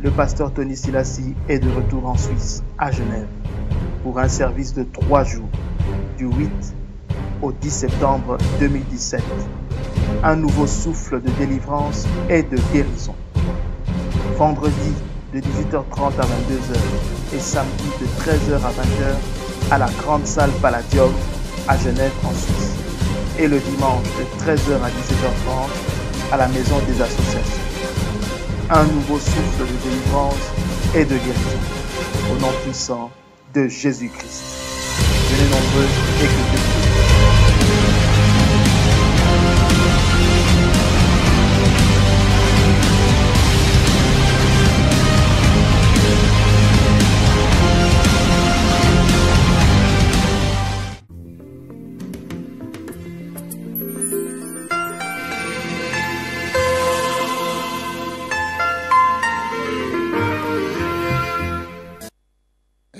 Le pasteur Tony Silassi est de retour en Suisse, à Genève, pour un service de 3 jours, du 8 au 10 septembre 2017. Un nouveau souffle de délivrance et de guérison. Vendredi de 18h30 à 22h et samedi de 13h à 20h à la grande salle Palladium à Genève en Suisse. Et le dimanche de 13h à 17h30 à la maison des associations. Un nouveau souffle de délivrance et de guérison. Au nom puissant de Jésus-Christ. Venez nombreux, écoutez.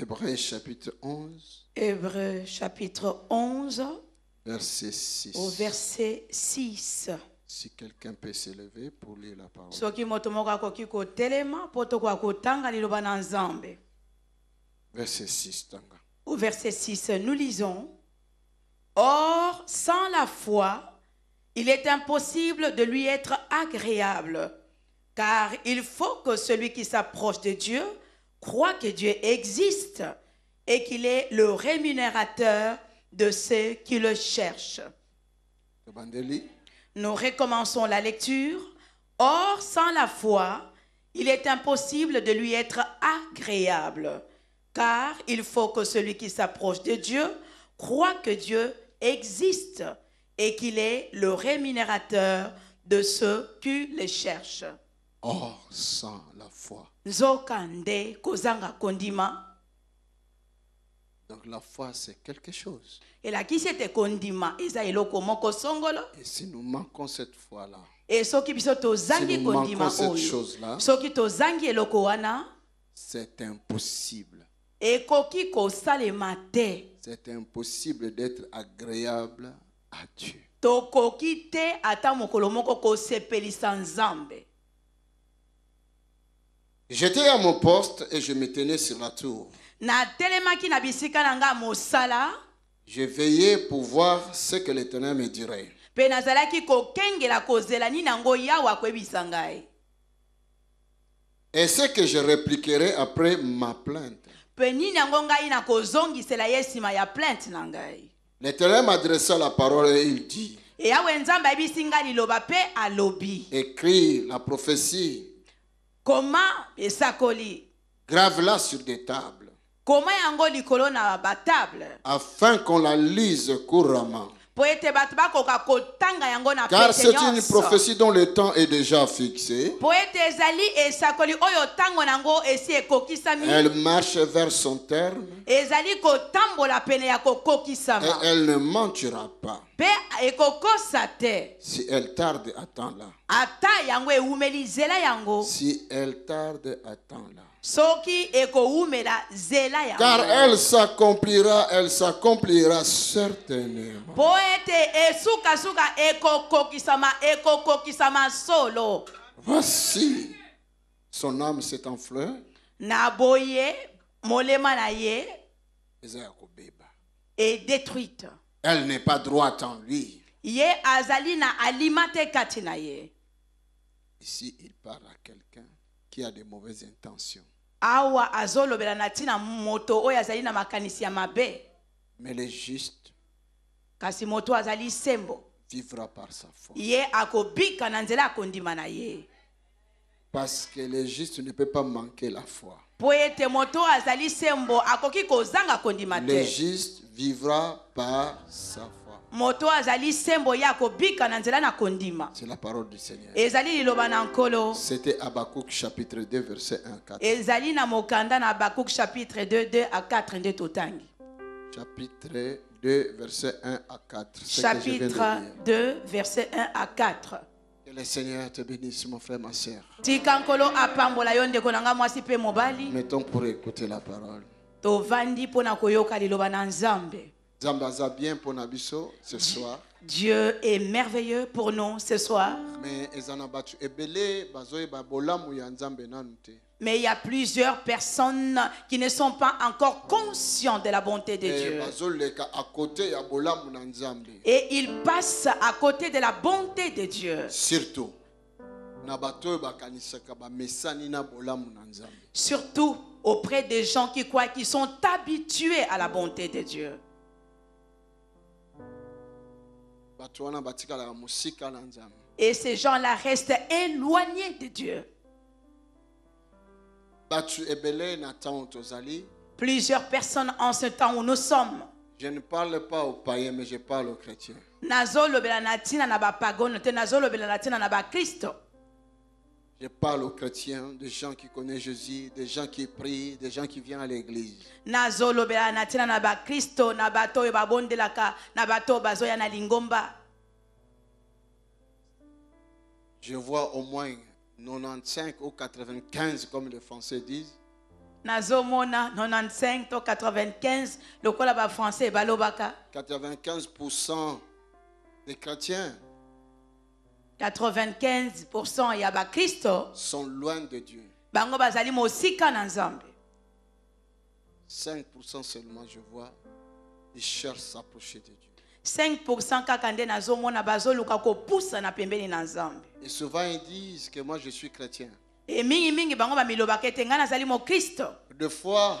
Hébreux chapitre 11. Hébreux chapitre 11, Verset 6. au verset 6. Si quelqu'un peut s'élever pour lire la parole. Soki moto moko akoki kotelema po tokwa kotanga liloba na Nzambe. Verset 6. Tanga. Au verset 6, nous lisons: Or, sans la foi, il est impossible de lui être agréable, car il faut que celui qui s'approche de Dieu croit que Dieu existe et qu'il est le rémunérateur de ceux qui le cherchent. Nous recommençons la lecture. Or, sans la foi, il est impossible de lui être agréable, car il faut que celui qui s'approche de Dieu croit que Dieu existe et qu'il est le rémunérateur de ceux qui le cherchent. Or, sans la foi. Nzokande kozanga kondima. Donc la foi, c'est quelque chose. Et la qui c'était kondima eza eloko moko songolo. Et si nous manquons cette foi-là, et soki biso tozangi si nous kondima manquons cette oyo, chose-là, soki tozangi eloko wana, c'est impossible. ekoki kosalema te. C'est impossible d'être agréable à Dieu. Tokoki te ata mokolo moko kosepelisa Nzambe. J'étais à mon poste et je me tenais sur la tour. Na telemaki na bisika nanga mosala. Je veillais pour voir ce que l'Éternel me dirait. Pe nazalaki kokengela kozela ni nango yawa kwebisa ngai. Et ce que je répliquerai après ma plainte. Pe ni nango ngai na kozongisela yesima ya plainte na ngai. L'Éternel m'adressa la parole et il dit: E yawe Nzambe abisinga liloba pe alobi. Écris la prophétie. Comment esakoli? Grave-la sur des tables. Comment yango likolo na ba table? Afin qu'on la lise couramment. Car c'est une prophétie dont le temps est déjà fixé. Elle marche vers son terme. Et elle ne mentira pas. Si elle tarde, attends-la. Si elle tarde, attends-la. Car elle s'accomplira certainement. Voici, son âme s'est enflée. Et détruite. Elle n'est pas droite en lui. Ici, il parle à quelqu'un qui a de mauvaises intentions. Mais le juste vivra par sa foi. Parce que le juste ne peut pas manquer la foi. Le juste vivra par sa foi. C'est la parole du Seigneur. C'était Habakkuk chapitre 2 verset 1 à 4. Chapitre 2 2 à 4 Chapitre 2 verset 1 à 4. Chapitre 2 verset 1 à 4. Que le Seigneur te bénisse, mon frère, ma soeur. Mettons pour écouter la parole. bien pour Nabiso ce soir. Dieu est merveilleux pour nous ce soir. Mais il y a plusieurs personnes qui ne sont pas encore conscientes de la bonté de Dieu. Et ils passent à côté de la bonté de Dieu. Surtout auprès des gens qui croient qu'ils sont habitués à la bonté de Dieu. Et ces gens-là restent éloignés de Dieu. Plusieurs personnes en ce temps où nous sommes. Je ne parle pas aux païens, mais je parle aux chrétiens. Je parle aux chrétiens, des gens qui connaissent Jésus, des gens qui prient, des gens qui viennent à l'église. Je vois au moins 95 ou 95, comme les Français disent. 95% des chrétiens 95% ya ba Kristo sont loin de Dieu. Bango bazali mosika na Nzambe. 5% seulement je vois, ils cherchent à s'approcher de Dieu. 5% kaka nde nazomona bazoluka kopusa na pembeni na Nzambe. Et souvent ils disent que moi je suis chrétien. Et mingi bango ba milobaka ete nga nazali mo Kristo. Des fois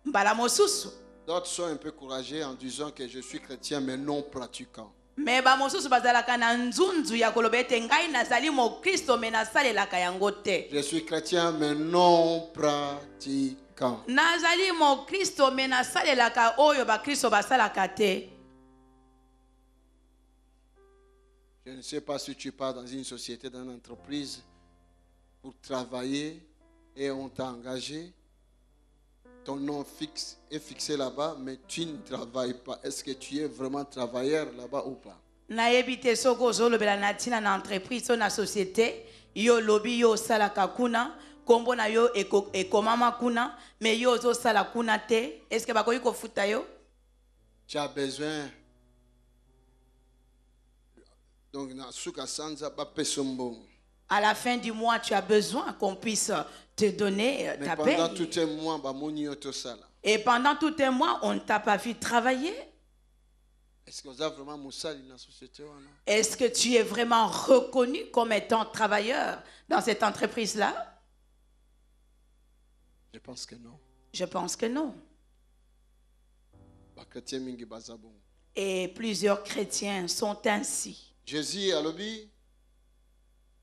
mbala mosusu d'autres sont un peu courageux en disant que je suis chrétien mais non pratiquant. Mais ba mosusu bazalaka na nzunzu ya koloba ete ngai nazali mo Kristo me nasalelaka yango te. Je suis chrétien mais non pratiquant. Nazali mo Kristo me nasalelaka oyo ba Kristo basalaka te. Je ne sais pas si tu pars dans une société, dans une entreprise pour travailler et on t'a engagé. Ton nom est fixé là-bas, mais tu ne travailles pas. Est-ce que tu es vraiment travailleur là-bas ou pas? Naebite soko zolobela natina na entreprise ou na société, yo lobi yo sala kakuna, kombo na yo ekomama kuna, mais yo zo sala kuna te. Est-ce que bakoyi ko futa yo? Tu as besoin. Donc na suka sanza ba pesombo. À la fin du mois, tu as besoin qu'on puisse te donner ta paie. Pendant tout un mois, et pendant tout un mois, on ne t'a pas vu travailler. Est-ce que tu es vraiment reconnu comme étant travailleur dans cette entreprise-là? Je pense que non. Je pense que non. Et plusieurs chrétiens sont ainsi. Jésus a lobby.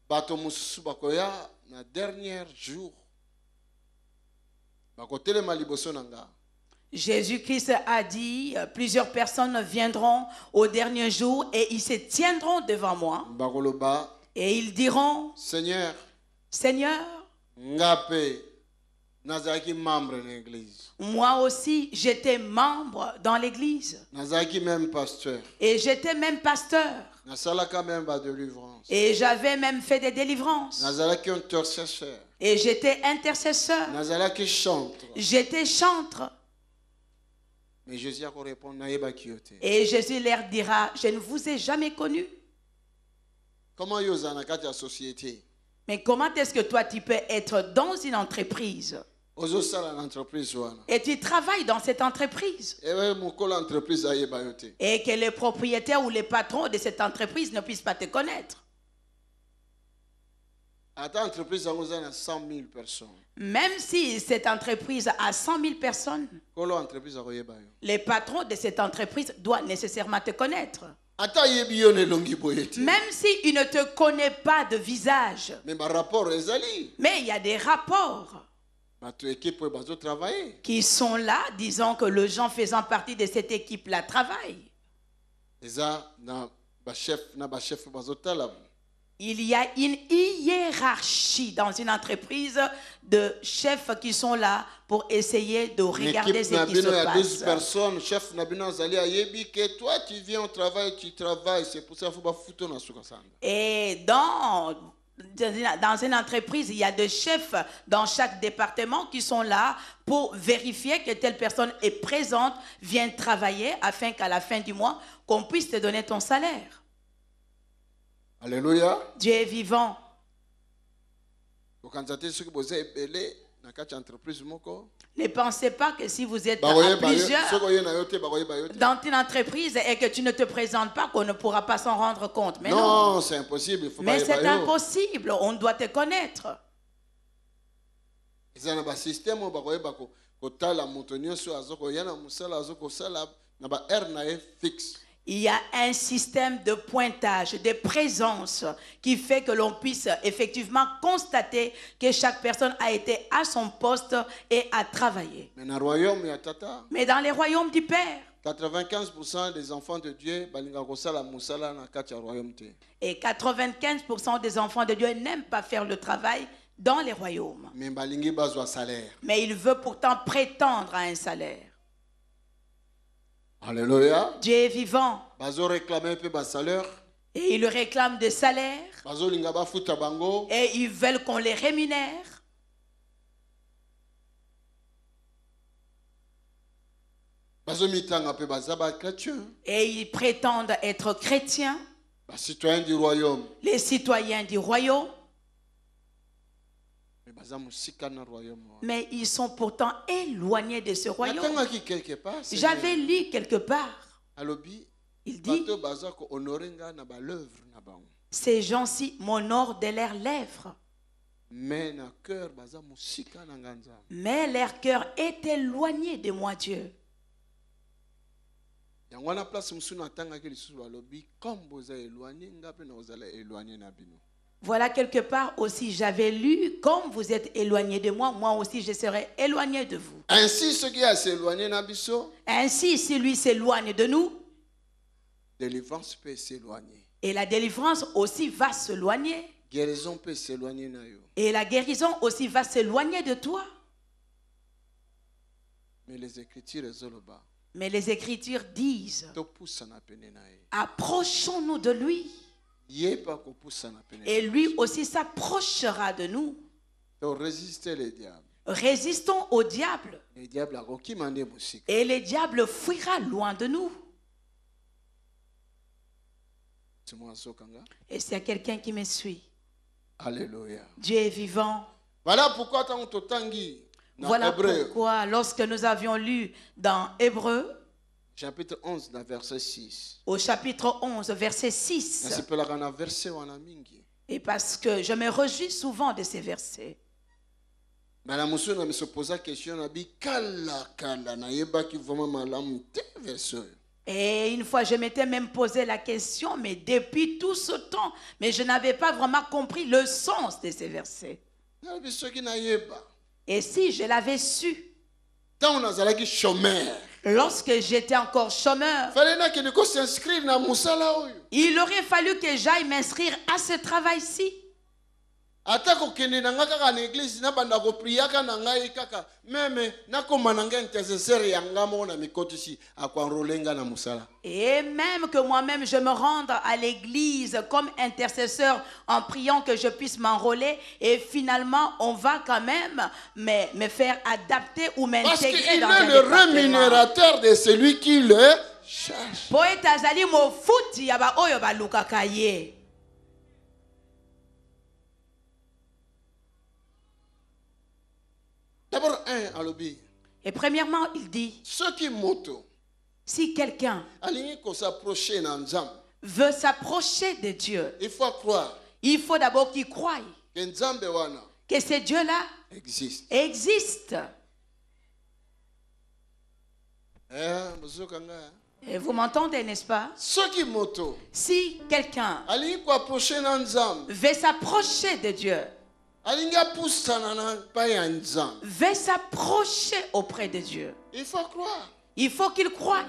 Bato mususu bakoya na dernier jour bakotele maliboso nanga. Jésus-Christ a dit plusieurs personnes viendront au dernier jour et ils se tiendront devant moi. Bakoloba. Et ils diront Seigneur, ngape nazaki membre de l'église. Moi aussi j'étais membre dans l'église. Nazaki même pasteur. Et j'étais même pasteur. Et j'avais même fait des délivrances. Et j'étais intercesseur. J'étais chantre. Mais Jésus répond, et Jésus leur dira, je ne vous ai jamais connu. Mais comment est-ce que toi tu peux être dans une entreprise? Et tu travailles dans cette entreprise. Et que les propriétaires ou les patrons de cette entreprise ne puissent pas te connaître. Même si cette entreprise a 100 000 personnes, les patrons de cette entreprise doivent nécessairement te connaître. Même s'ils ne te connaissent pas de visage. Mais il y a des rapports qui sont là, disons que les gens faisant partie de cette équipe-là travaillent. Il y a une hiérarchie dans une entreprise de chefs qui sont là pour essayer de regarder ce qui se passe. 12 personnes, chef que toi tu viens au travail, tu travailles, c'est pour ça qu'il faut pas foutre. Et dans dans une entreprise, il y a des chefs dans chaque département qui sont là pour vérifier que telle personne est présente, vient travailler, afin qu'à la fin du mois, qu'on puisse te donner ton salaire. Alléluia. Dieu est vivant. Ne pensez pas que si vous êtes à plusieurs dans une entreprise et que tu ne te présentes pas, qu'on ne pourra pas s'en rendre compte. Mais non, c'est impossible. Mais c'est impossible. On doit te connaître. Il y a un système de pointage, de présence qui fait que l'on puisse effectivement constater que chaque personne a été à son poste et a travaillé. Mais dans les royaumes du Père, 95% des enfants de Dieu et 95% des enfants de Dieu n'aiment pas faire le travail dans les royaumes. Mais ils veulent pourtant prétendre à un salaire. Alléluia. Dieu est vivant. Et ils réclament des salaires. Et ils veulent qu'on les rémunère. Et ils prétendent être chrétiens. Les citoyens du royaume. Mais ils sont pourtant éloignés de ce royaume. J'avais lu quelque part. Il dit, ces gens-ci m'honorent de leurs lèvres. Mais leur cœur est éloigné de moi, Dieu. Voilà quelque part aussi, j'avais lu, comme vous êtes éloigné de moi, moi aussi je serai éloigné de vous. Ainsi, ce qui a s'éloigné ainsi, si lui s'éloigne de nous, délivrance peut s'éloigner. Et la délivrance aussi va s'éloigner. Guérison peut s'éloigner. Et la guérison aussi va s'éloigner de toi. Mais les Écritures disent, approchons-nous de lui. Et lui aussi s'approchera de nous. Résistons au diable. Et le diable fuira loin de nous. Et c'est quelqu'un qui me suit. Alléluia. Dieu est vivant. Voilà pourquoi lorsque nous avions lu dans Hébreu, chapitre 11, verset 6. Au chapitre 11, verset 6. Et parce que je me réjouis souvent de ces versets. Et une fois, je m'étais même posé la question, mais depuis tout ce temps, mais je n'avais pas vraiment compris le sens de ces versets. Et si je l'avais su, lorsque j'étais encore chômeur, il aurait fallu que j'aille m'inscrire à ce travail-ci. Et même que moi-même je me rende à l'église comme intercesseur en priant que je puisse m'enrôler, et finalement on va quand même me faire adapter ou m'intégrer dans un département. Parce qu'il est le rémunérateur de celui qui le cherche. D'abord, et premièrement, il dit, si quelqu'un veut s'approcher de Dieu, il faut d'abord qu'il croie que ce Dieu-là existe. Et vous m'entendez, n'est-ce pas? Si quelqu'un veut s'approcher de Dieu, veut s'approcher auprès de Dieu, il faut qu'il croie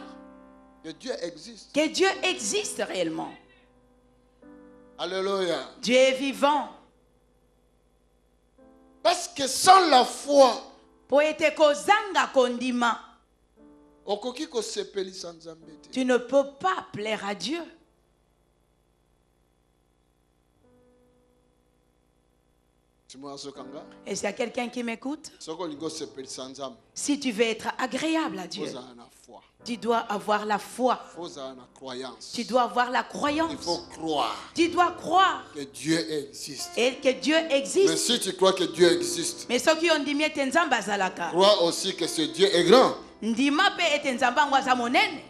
que Dieu existe. Que Dieu existe réellement. Alléluia. Dieu est vivant. Parce que sans la foi, tu ne peux pas plaire à Dieu. Et s'il y a quelqu'un qui m'écoute, si tu veux être agréable à Dieu, tu dois avoir la foi. Tu dois avoir la croyance. Il faut croire. Tu dois croire que Dieu existe. Et que Dieu existe. Mais si tu crois que Dieu existe, mais ceux qui ont dit crois aussi que ce Dieu est grand.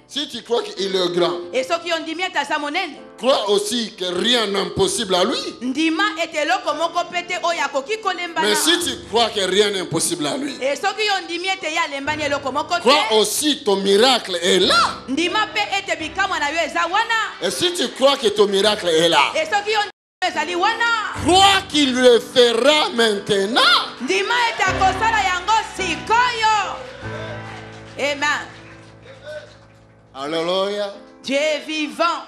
Si tu crois qu'il est grand, et ceux qui ont dit crois aussi que rien n'est impossible à lui. Mais si tu crois que rien n'est impossible à lui, et ceux qui ont dit crois aussi ton miracle est là. Et si tu crois que ton miracle est là, et ceux qui ont crois qu'il le fera maintenant. Amen. Alléluia. Dieu est vivant.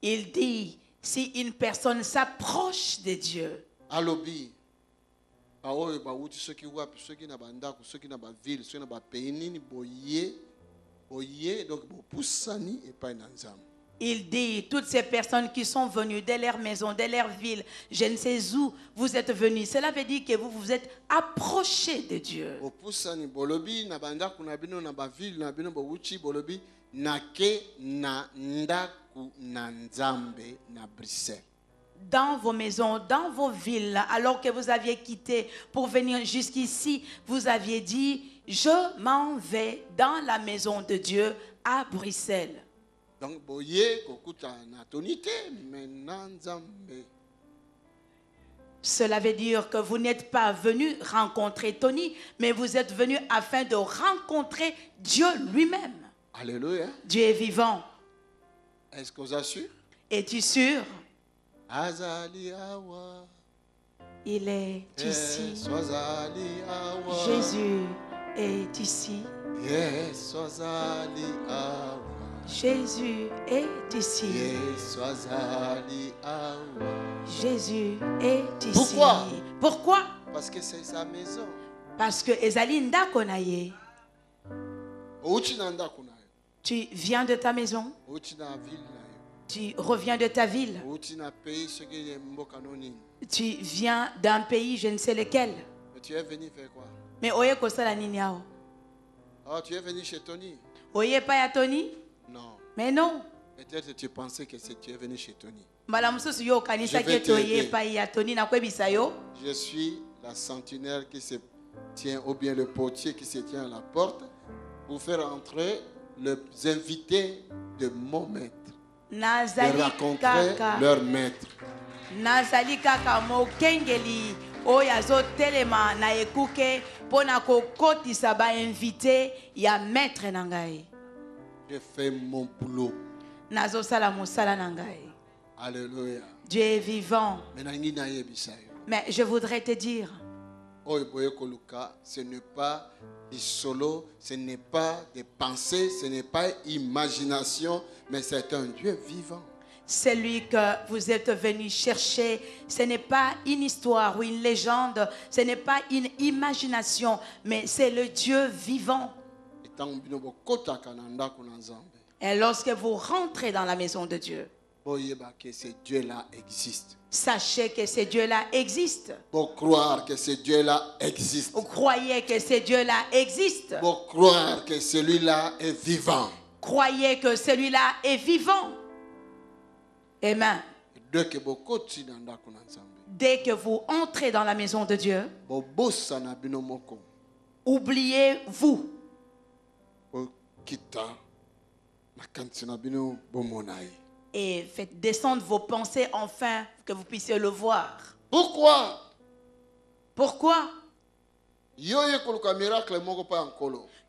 Il dit, si une personne s'approche de Dieu, il dit, toutes ces personnes qui sont venues de leur maison, de leur ville, je ne sais où vous êtes venus. Cela veut dire que vous vous êtes approchés de Dieu. Dans vos maisons, dans vos villes, alors que vous aviez quitté pour venir jusqu'ici, vous aviez dit, je m'en vais dans la maison de Dieu à Bruxelles. Donc, cela veut dire que vous n'êtes pas venu rencontrer Tony, mais vous êtes venu afin de rencontrer Dieu lui-même. Alléluia. Dieu est vivant. Est-ce que vous assure? Es-tu sûr? Il est ici. Jésus est ici. Jésus est ici. Jésus est ici. Pourquoi? Pourquoi? Parce que c'est sa maison. Parce que ezali ndako na ye. Tu viens de ta maison. Tu reviens de ta ville. Tu viens d'un pays, je ne sais lequel. Mais tu es venu faire quoi? Mais oye kosala nini yao? Oh, tu es venu chez Tony? Oye pa ya Tony? Non. Mais non. Peut-être que tu pensais que tu es venu chez Tony. Je suis la sentinelle qui se tient, ou bien le portier qui se tient à la porte pour faire entrer les invités de mon maître. De rencontrer leur maître. Nazali kaka mokengeli oyazo telema na ekuke pona kokotisa ba invité ya maître nangai. Je fais mon boulot. Nazo sala mosala nangai. Alléluia. Dieu est vivant. Mais je voudrais te dire, ce n'est pas du solo, ce n'est pas des pensées, ce n'est pas imagination, mais c'est un Dieu vivant. Celui que vous êtes venu chercher, ce n'est pas une histoire ou une légende, ce n'est pas une imagination, mais c'est le Dieu vivant. Et lorsque vous rentrez dans la maison de Dieu, ce Dieu-là existe. Sachez que ce Dieu-là existe. Pour croire que ce Dieu-là existe. Vous croyez que ce Dieu-là existe. Pour croire que celui-là est vivant. Croyez que celui-là est vivant. Amen. Dès que vous entrez dans la maison de Dieu, oubliez-vous. Et faites descendre vos pensées afin que vous puissiez le voir. Pourquoi? Pourquoi?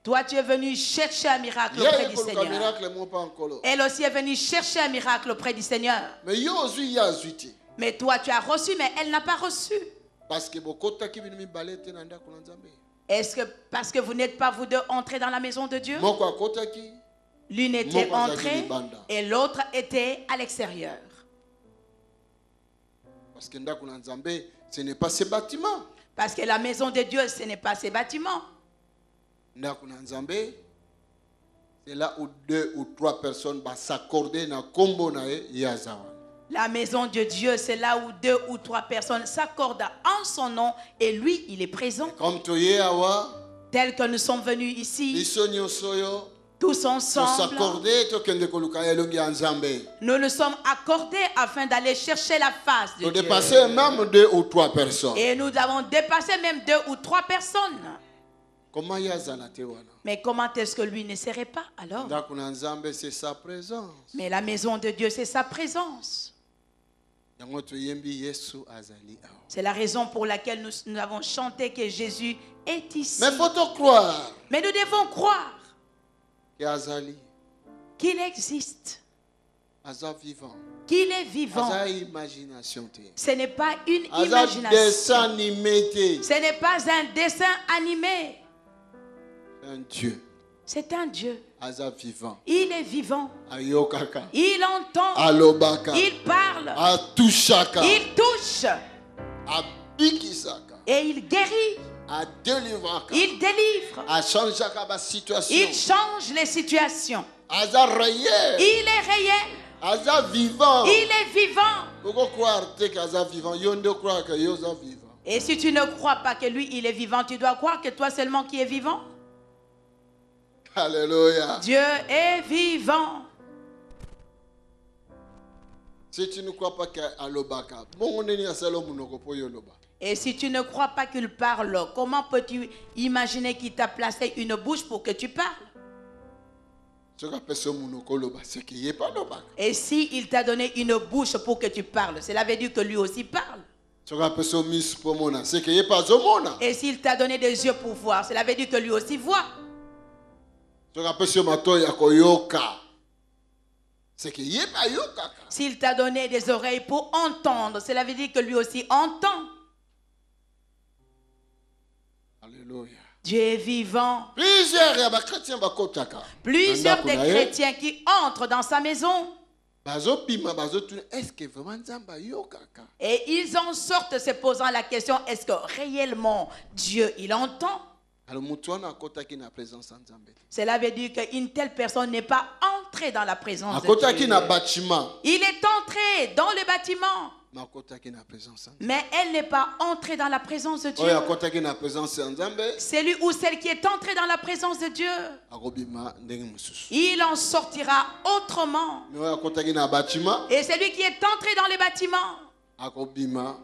Toi, tu es venu chercher un miracle auprès du Seigneur. Elle aussi est venue chercher un miracle auprès du Seigneur. Mais toi, tu as reçu, mais elle n'a pas reçu. Est-ce que parce que vous n'êtes pas vous deux entrés dans la maison de Dieu? L'une était entrée et l'autre était à l'extérieur. Parce que ce n'est pas ces bâtiments. Parce que la maison de Dieu, ce n'est pas ces bâtiments. C'est là où 2 ou 3 personnes vont s'accorder dans kombo na yazawan. La maison de Dieu, c'est là où 2 ou 3 personnes s'accordent en son nom et lui, il est présent. Tel que nous sommes venus ici, tous ensemble, nous nous sommes accordés afin d'aller chercher la face de Dieu. Dépasser même 2 ou 3 personnes. Et nous avons dépassé même 2 ou 3 personnes. Mais comment est-ce que lui ne serait pas alors? C'est sa présence. Mais la maison de Dieu, c'est sa présence. C'est la raison pour laquelle nous avons chanté que Jésus est ici. Mais faut croire. Mais nous devons croire qu'il existe, qu'il est vivant. Ce n'est pas une imagination. Ce n'est pas un dessin animé. Un Dieu. C'est un Dieu. Vivant. Il est vivant. Ayokaka. Il entend. Alobaka. Il parle. Atushaka. Il touche. Abikisaka. Et il guérit. Il délivre. Il change les situations. Il est réel. Il est vivant. Et si tu ne crois pas que lui, il est vivant, tu dois croire que toi seulement qui es vivant. Alléluia. Dieu est vivant. Si tu ne crois pas qu'Alobaka, et si tu ne crois pas qu'il parle, comment peux-tu imaginer qu'il t'a placé une bouche pour que tu parles? Et si il t'a donné une bouche pour que tu parles, cela veut dire que lui aussi parle. Et s'il t'a donné des yeux pour voir, cela veut dire que lui aussi voit. S'il t'a donné des oreilles pour entendre, cela veut dire que lui aussi entend. Alléluia. Dieu est vivant. Plusieurs des chrétiens qui entrent dans sa maison. Et ils en sortent se posant la question, est-ce que réellement Dieu il entend? Cela veut dire qu'une telle personne n'est pas entrée dans la présence de Dieu. Il est entré dans le bâtiment, mais elle n'est pas entrée dans la présence de Dieu. Celui ou celle qui est entrée dans la présence de Dieu, il en sortira autrement. Et celui qui est entré dans le bâtiment,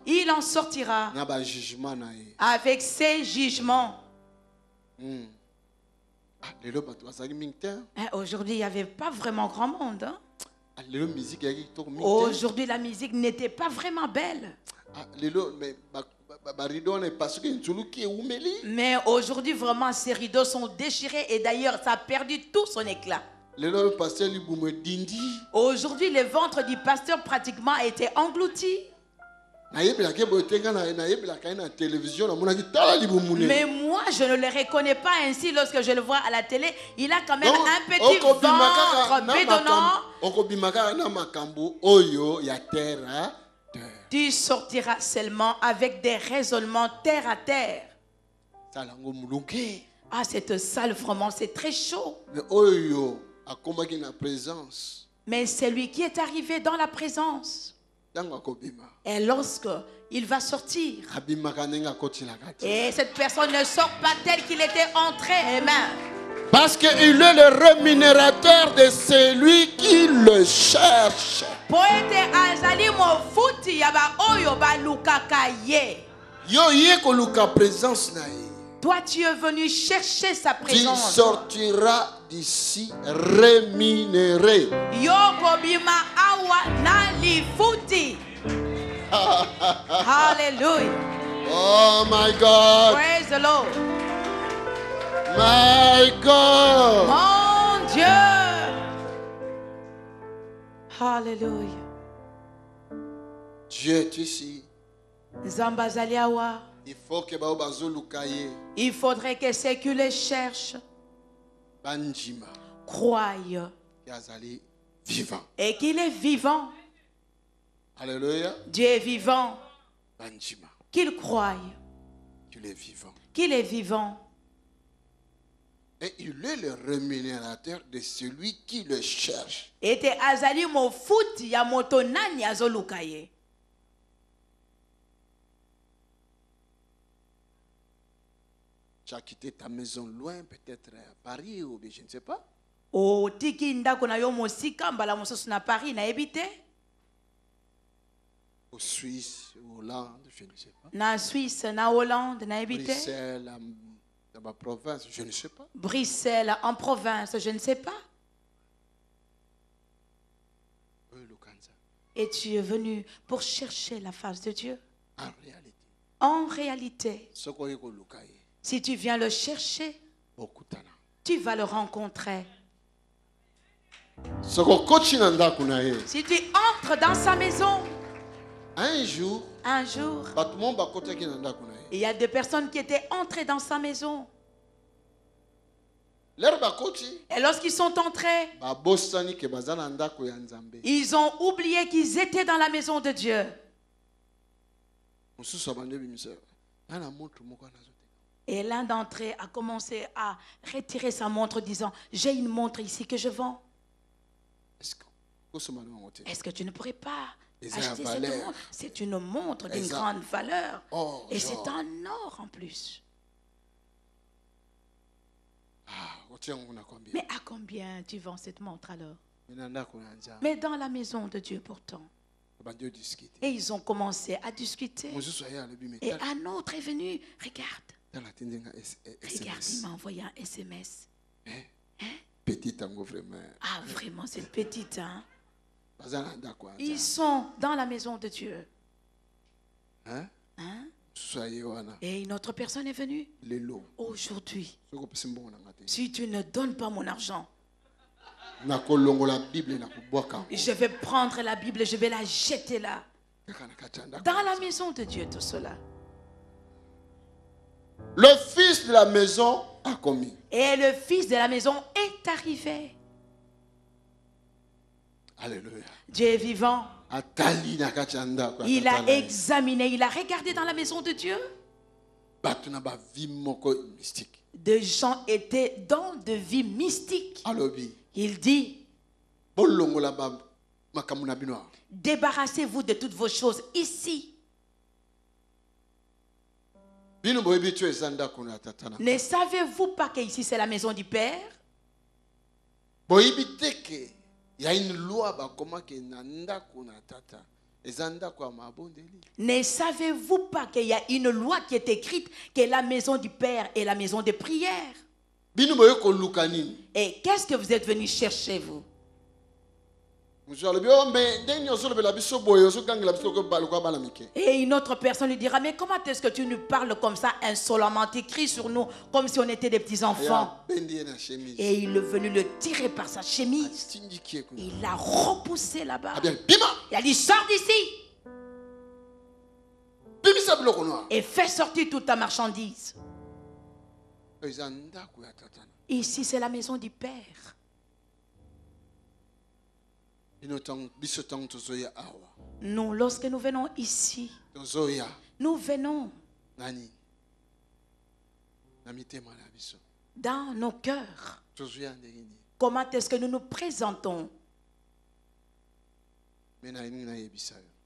il en sortira avec ses jugements. Aujourd'hui, il n'y avait pas vraiment grand monde. Hein? Aujourd'hui, la musique n'était pas vraiment belle. Mais aujourd'hui, vraiment, ces rideaux sont déchirés et d'ailleurs, ça a perdu tout son éclat. Aujourd'hui, le ventre du pasteur pratiquement a été englouti. Mais moi, je ne le reconnais pas ainsi lorsque je le vois à la télé. Il a quand même un petit ventre bédonnant. Tu sortiras seulement avec des raisonnements terre à terre. Ah, cette salle, vraiment, c'est très chaud. Mais c'est lui qui est arrivé dans la présence. Et lorsque il va sortir, et cette personne ne sort pas telle qu'il était entré. Amen. Parce qu'il est le rémunérateur de celui qui le cherche. Toi, tu es venu chercher sa présence. Tu sortiras d'ici rémunéré. Hallelujah. Oh my God. Praise the Lord. My God. Mon Dieu. Hallelujah. Dieu est ici. Il faut que il faudrait que ceux qui le cherchent croient et qu'il est vivant. Alléluia. Dieu est vivant. Qu'il croie qu'il est vivant. Qu'il est vivant. Et il est le rémunérateur de celui qui le cherche. Ete azali mofuti ya moto nani azoluka ye. Tu as quitté ta maison loin, peut-être à Paris ou bien je ne sais pas. O tiki ndako na yo mosika mbala mosusu na Paris na ebite. Au Suisse, au Hollande, je ne sais pas. Na Suisse, na Hollande, na ebite. Bruxelles, dans ma province, je ne sais pas. Bruxelles, en province, je ne sais pas. Et tu es venu pour chercher la face de Dieu. En réalité, si tu viens le chercher, tu vas le rencontrer. Si tu entres dans sa maison, un jour, il y a des personnes qui étaient entrées dans sa maison. Et lorsqu'ils sont entrés, ils ont oublié qu'ils étaient dans la maison de Dieu. Et l'un d'entre eux a commencé à retirer sa montre disant, j'ai une montre ici que je vends. Est-ce que tu ne pourrais pas acheter cette montre? C'est une montre d'une grande valeur. Et c'est en or en plus. Mais à combien tu vends cette montre alors? Mais dans la maison de Dieu pourtant. Et ils ont commencé à discuter. Et un autre est venu. Regarde. Regarde, il m'a envoyé un SMS. Petite vraiment. Ah vraiment, c'est petite, hein? Ils sont dans la maison de Dieu. Hein? Et une autre personne est venue. Aujourd'hui, si tu ne donnes pas mon argent, je vais prendre la Bible et je vais la jeter là. Dans la maison de Dieu, tout cela. Le fils de la maison a commis. Et le fils de la maison est arrivé. Alléluia. Dieu est vivant. Il a examiné, il a regardé dans la maison de Dieu. Des gens étaient dans de vie mystique. Il dit, débarrassez-vous de toutes vos choses ici. Ne savez-vous pas qu'ici c'est la maison du Père? Il y a une loi ne savez-vous pas qu'il y a une loi qui est écrite que la maison du Père est la maison de prière? Et qu'est-ce que vous êtes venu chercher, vous? Et une autre personne lui dira, mais comment est-ce que tu nous parles comme ça insolemment? Tu cries sur nous comme si on était des petits enfants. Et il est venu le tirer par sa chemise. Il l'a repoussé là-bas. Il a dit, sors d'ici. Et fais sortir toute ta marchandise. Ici c'est la maison du Père. Nous, lorsque nous venons ici, nous venons dans nos cœurs. Comment est-ce que nous nous présentons?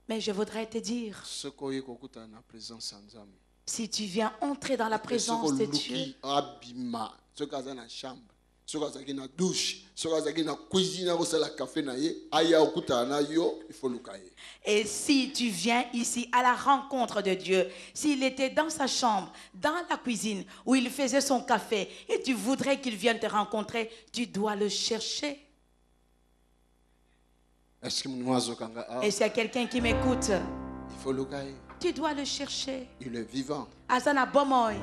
Mais je voudrais te dire, si tu viens entrer dans la présence de Dieu, et si tu viens ici à la rencontre de Dieu, s'il était dans sa chambre, dans la cuisine, où il faisait son café, et tu voudrais qu'il vienne te rencontrer, tu dois le chercher. Est-ce qu'il y a quelqu'un qui m'écoute? Tu dois le chercher. Il est vivant. Azana Bomoy.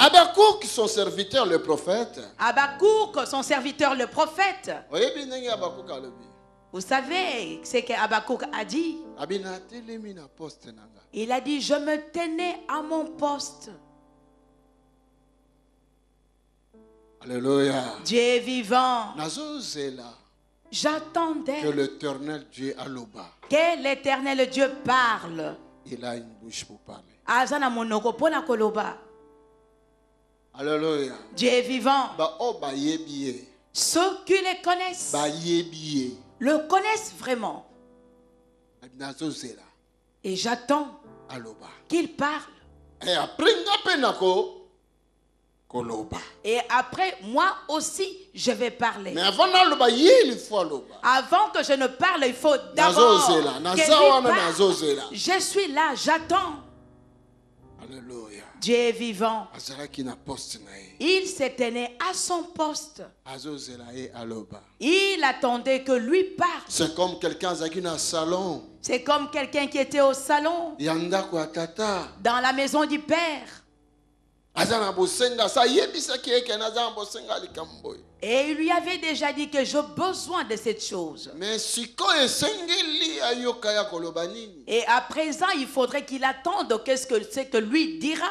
Habakkuk, son serviteur, le prophète. Habakkuk, son serviteur, le prophète. Vous savez ce que Habakkuk a dit? Il a dit, je me tenais à mon poste. Alléluia. Dieu est vivant. J'attendais que l'éternel Dieu aloba. Que l'éternel Dieu parle. Il a une bouche pour parler. Azana monoko pona koloba. Alléluia. Dieu est vivant. Ba o ba yebi. Ceux qui le connaissent Ba yebi. le connaissent vraiment. Nazozela. Et j'attends Aloba. qu'il parle. Et après ngapenako koloba. Et après, moi aussi, je vais parler. Mais avant d'aloba, il faut aloba. Avant que je ne parle, il faut d'abord que lui parle. Je suis là, j'attends. Alléluia. Dieu est vivant. Il s'est tenu à son poste. Il attendait que lui parle. C'est comme quelqu'un qui est dans le salon. C'est comme quelqu'un qui était au salon. Dans la maison du Père. Et il lui avait déjà dit que j'ai besoin de cette chose. Et à présent, il faudrait qu'il attende qu'est-ce que c'est que lui dira.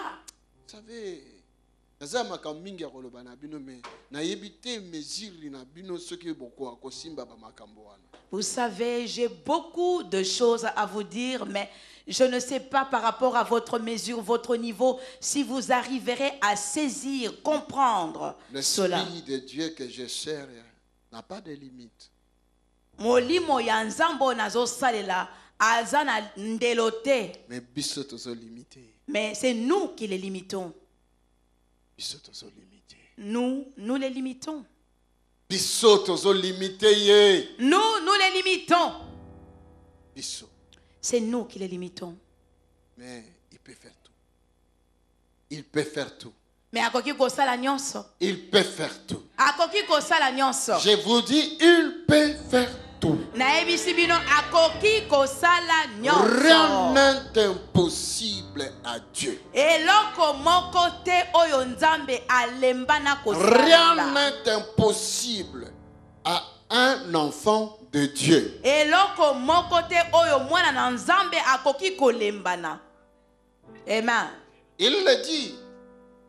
Vous savez, vous savez, j'ai beaucoup de choses à vous dire, mais je ne sais pas par rapport à votre mesure, votre niveau, si vous arriverez à saisir, comprendre cela. L'esprit de Dieu que je sers n'a pas de limite. Mais c'est nous qui les limitons. Nous les limitons. Nous les limitons. C'est nous qui les limitons. Mais il peut faire tout. Il peut faire tout. Mais akoki kosala nyonso. Il peut faire tout. Akoki kosala nyonso. Je vous dis, il peut faire tout. Naebisi bino akoki kosala nyonso. Rien n'est impossible à Dieu. Eloko moko te oyo nzambe alemba na kosala. Rien n'est impossible à un enfant de Dieu. Eloko moko te oyo mwana na nzambe akoki kolembana. Amen. Il le dit.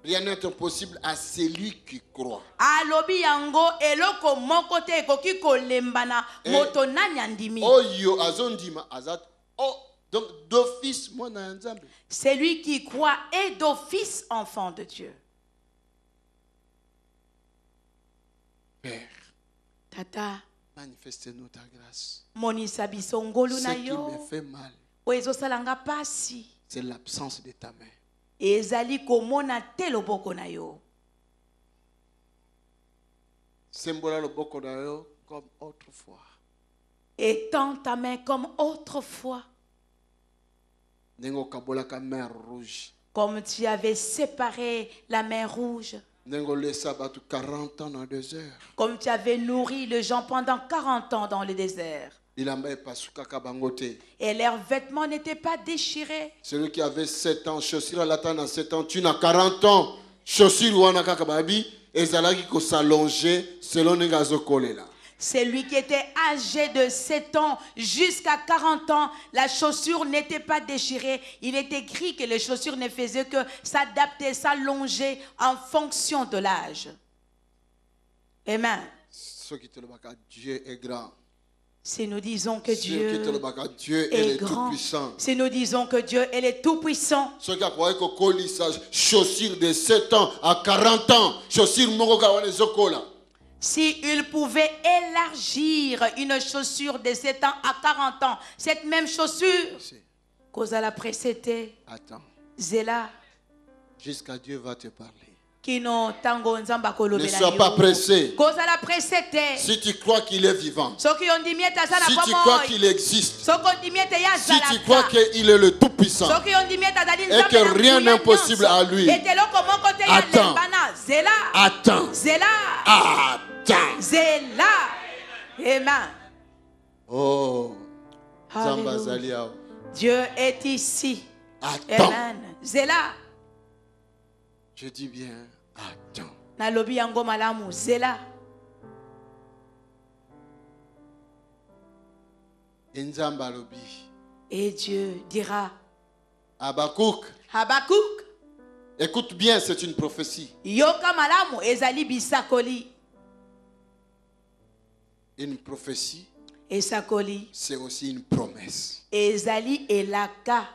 Rien n'est impossible à celui qui croit. Alobi yango eloko moko te ekoki kolembana moto nani andimi. Oyo azondima azat. Oh, donc d'office mwana nzambe. Celui qui croit est d'office enfant de Dieu. Père. Tata. Manifeste-nous ta grâce. Monisa biso ngolu na yo. Ce qui me fait mal. Oezo salanga pasi. C'est l'absence de ta main. Ezali komona te loboko na yo. Sembola loboko na yo comme autrefois. Étends ta main comme autrefois. Nengo kabolaka mer rouge. Comme tu avais séparé la mer rouge. Nengo lesa batu 40 ans dans le désert. Comme tu avais nourri les gens pendant 40 ans dans le désert. Et leurs vêtements n'étaient pas déchirés. Celui qui avait 7 ans, chaussures à la tane à 7 ans, tu n'as 40 ans, chaussures wana kakababi, ezalaki ko s'allonger selon nengazokolela. Celui qui était âgé de 7 ans jusqu'à 40 ans, la chaussure n'était pas déchirée. Il est écrit que les chaussures ne faisaient que s'adapter, s'allonger en fonction de l'âge. Amen. Dieu est grand. Si nous disons que Dieu est grand, si nous disons que Dieu est le Tout-Puissant, chaussures de 7 ans à 40 ans, si il pouvait élargir une chaussure de 7 ans à 40 ans, cette même chaussure, cause la précédée, Zéla, jusqu'à Dieu va te parler. Ne sois pas pressé. Si tu crois qu'il est vivant, si tu crois qu'il existe, si tu crois qu'il est le Tout-Puissant et que rien n'est impossible à lui, attends. Attends. Attends. Amen. Oh, Dieu est ici. Attends. Amen. Zéla. Je dis bien, attends. Nalobi yango malamu, Zéla. Et Dieu dira. Habakkuk. Habakkuk. Écoute bien, c'est une prophétie. Yoka malamu ezali bisakoli. Une prophétie. Esakoli. C'est aussi une promesse. Ezali elaka.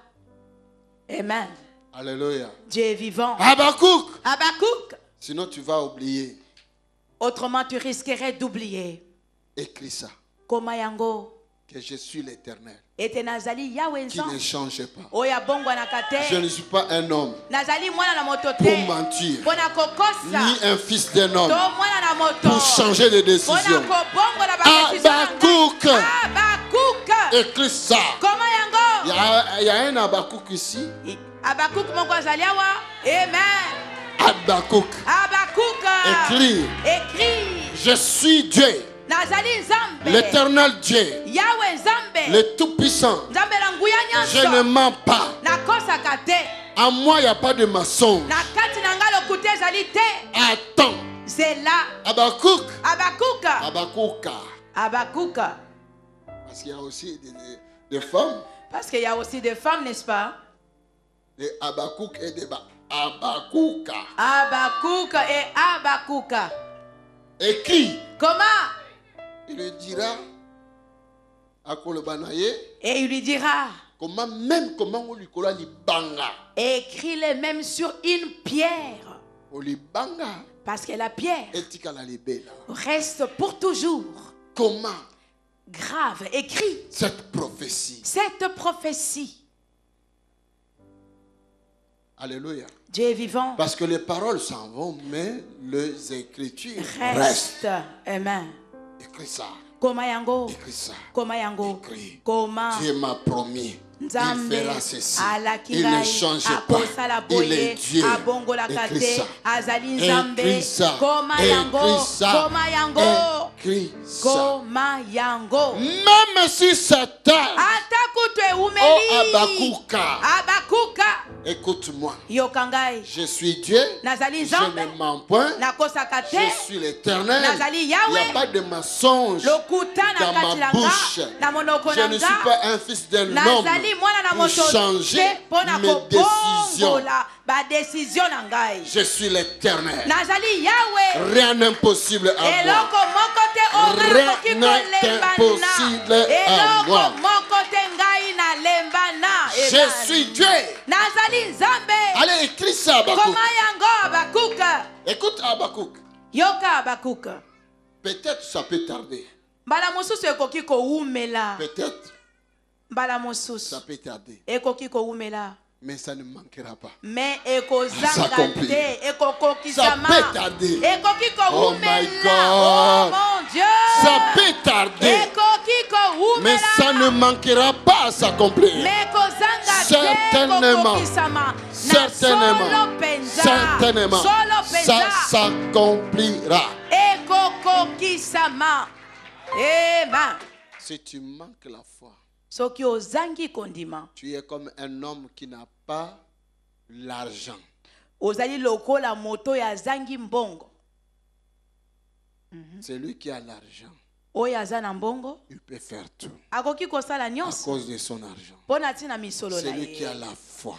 Amen. Alléluia. Dieu est vivant. Habakkuk. Habakkuk. Sinon, tu vas oublier. Autrement, tu risquerais d'oublier. Écris ça. Que je suis l'Éternel. Qui ne change pas. Je ne suis pas un homme pour mentir, ni un fils d'un homme pour changer de décision. Habakkuk. Écris ça. Il y a un Habakkuk ici. Amen. Habakkuk. Écris. Je suis Dieu. L'Éternel Dieu, le Tout-Puissant. Je ne mens pas. En moi, il n'y a pas de mensonge. Attends. Habakkuk. Parce qu'il y a aussi des femmes. Parce qu'il y a aussi des femmes, n'est-ce pas? Des Habakkuk et des Habakkuk. Habakkuk et Habakkuk. Écrit. Comment? Il lui dira à Kolobanaye. Et il lui dira. Comment on lui colla les banga. Écris-les même sur une pierre. Parce que la pierre reste pour toujours. Comment? Grave, écrit. Cette prophétie. Alléluia. Dieu est vivant. Parce que les paroles s'en vont, mais les écritures restent. Amen. Écris ça. Écris ça. Écris. Dieu m'a promis. Il fera ceci. Il ne change pas. Il est Dieu. Écris ça. Écris ça. Écris ça. Même si c'est terre. Oh Habakkuk. Écoute-moi. Je suis Dieu. Je ne mens point. Je suis l'Éternel. Il n'y a pas de mensonge dans ma bouche. Je ne suis pas un fils d'un homme pour changer mes décisions. Je suis l'Éternel. Rien n'impossible à moi. Rien n'impossible à moi. Je suis Dieu. Allez, écris ça, Habakkuk. Écoute Habakkuk. Peut-être ça peut tarder. Peut-être ça peut tarder. Mais ça ne manquera pas. Ça accomplit. Ça peut tarder. Oh my God. Mon Dieu. Ça peut tarder. Mais ça ne manquera pas à s'accomplir. Certainement. Ça s'accomplira. Si tu manques la foi, tu es comme un homme qui n'a pas l'argent. C'est lui qui a l'argent. Il peut faire tout à cause de son argent. C'est lui qui a la foi.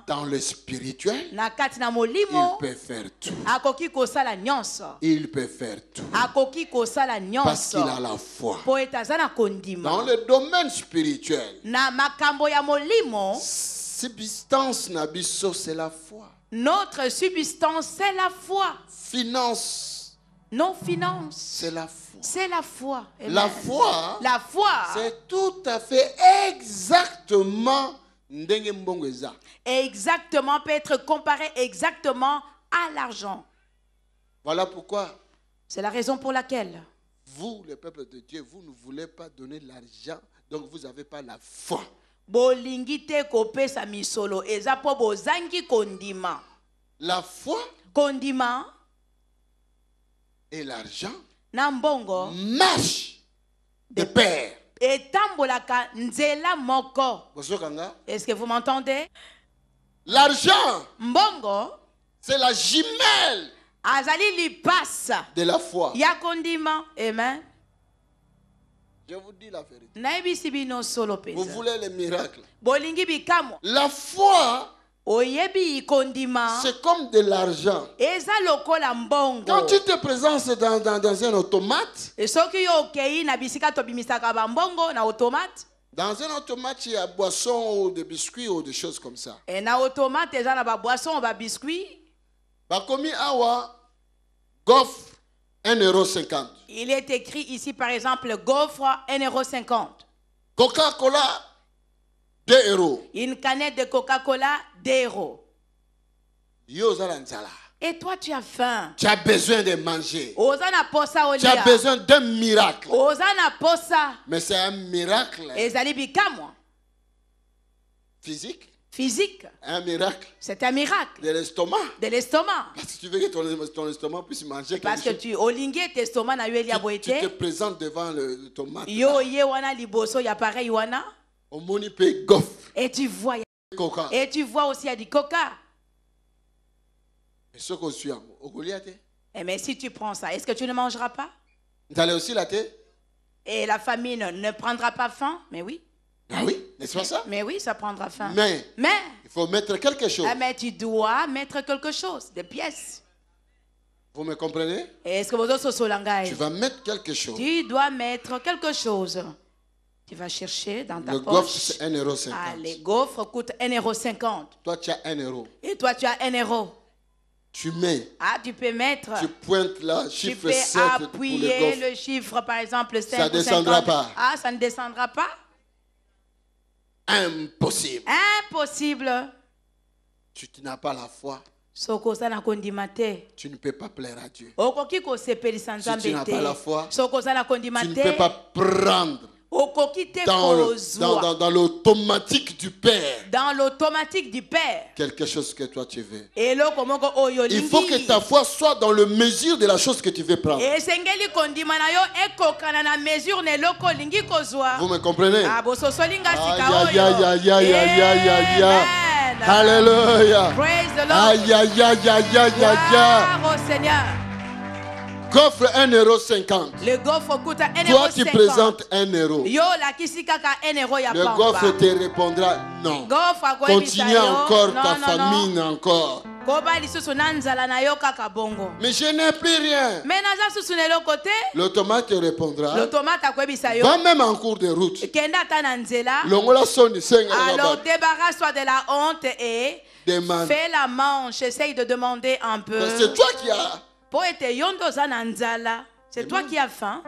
Dans le spirituel, il peut faire tout. Il peut faire tout. Parce qu'il a la foi. Dans le domaine spirituel, substance nabiso, c'est la foi. Notre substance, c'est la foi. Finance. Non, finance. C'est la foi. C'est la foi. La foi, c'est tout à fait exactement exactement peut être comparé exactement à l'argent. Voilà pourquoi. C'est la raison pour laquelle. Vous, le peuple de Dieu, vous ne voulez pas donner l'argent, donc vous n'avez pas la foi. La foi et l'argent marche de pair. Est-ce que vous m'entendez? L'argent, c'est la jumelle de la foi. Amen. Je vous dis la vérité. Vous voulez les miracles. La foi, c'est comme de l'argent. Quand tu te présentes dans un automate, dans un automate, il y a boisson ou des biscuits ou des choses comme ça. Bakomi awa gaufre 1,50 €. Il est écrit ici par exemple gaufre 1,50 €. Coca-Cola 2 €. Une canette de Coca-Cola 2 €. Yo zalanzala. Et toi, tu as faim. Tu as besoin de manger. Tu Tu as besoin d'un miracle. Mais c'est un miracle physique. Physique. Un miracle. C'est un miracle. De l'estomac. De l'estomac. Parce que tu veux que ton estomac puisse manger quelque chose. Parce que tu te présentes devant le tomate. Et tu vois. Coca. Et tu vois aussi il y a du coca. Mais si tu prends ça, est-ce que tu ne mangeras pas? Et la famine ne prendra pas faim? Mais oui. Ah oui, n'est-ce pas ça? Mais oui, ça prendra faim. Mais il faut mettre quelque chose. Mais tu dois mettre quelque chose, des pièces. Vous me comprenez? Est-ce que vous autres tu vas mettre quelque chose. Tu dois mettre quelque chose. Tu vas chercher dans ta poche. Le gaufre, c'est 1,50 €. Ah, les gaufres coûtent 1,50 €. Toi, tu as 1 €. Et toi, tu as 1 €. Tu mets. Ah, tu peux mettre. Tu pointes là, chiffre 7 pour le appuyer le chiffre, par exemple, 5 ça ne descendra pas. Ah, ça ne descendra pas? Impossible. Impossible. Tu n'as pas la foi. Tu ne peux pas plaire à Dieu. Si tu n'as pas la foi, tu ne peux pas prendre dans l'automatique du Père. Dans l'automatique du Père. Quelque chose que toi tu veux. Il faut que ta foi soit dans le mesure de la chose que tu veux prendre. Vous me comprenez? Aïe, aïe, aïe, aïe, aïe, aïe, aïe, aïe. Alléluia. Praise the Lord. Aïe, aïe, aïe, aïe, aïe, aïe. Au Seigneur. Gaufre 1,50 €. Le gaufre coûte 1,50 €. Toi, tu présentes 1 €. Le gaufre te répondra non. Continue encore ta famine encore. Mais je n'ai plus rien. L'automate te répondra. Va même en cours de route. Alors débarrasse-toi de la honte et fais la manche. Essaye de demander un peu. C'est toi qui as. C'est toi qui as faim.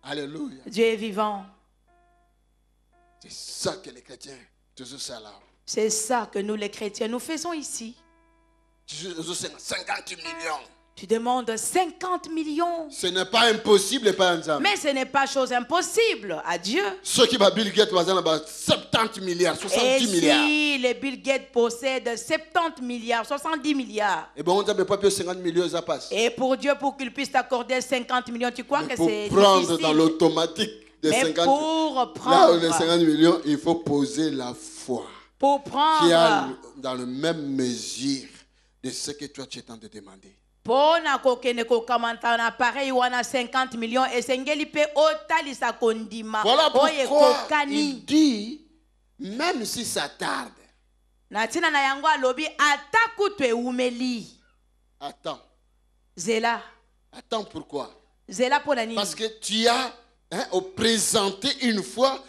Alléluia. Dieu est vivant. C'est ça que les chrétiens, c'est ça que nous les chrétiens, nous faisons ici. 50 millions. Tu demandes 50 millions. Ce n'est pas impossible, mais ce n'est pas chose impossible à Dieu. Ceux qui Bill Gates 70 milliards, 70 milliards. Si les Bill Gates possèdent 70 milliards, 70 milliards. Et bon, on n'a pas 50 millions, ça passe. Et pour Dieu, pour qu'il puisse t'accorder 50 millions, tu crois que c'est difficile? Pour prendre dans l'automatique des 50 pour prendre, là, les 50 millions, il faut poser la foi. Pour prendre. Qui a dans la même mesure de ce que toi tu es en train de demander. Voilà pourquoi il dit, même si ça tarde, attends. Zéla. Attends pourquoi? Zéla pour la nuit. Parce que tu as présenté une fois,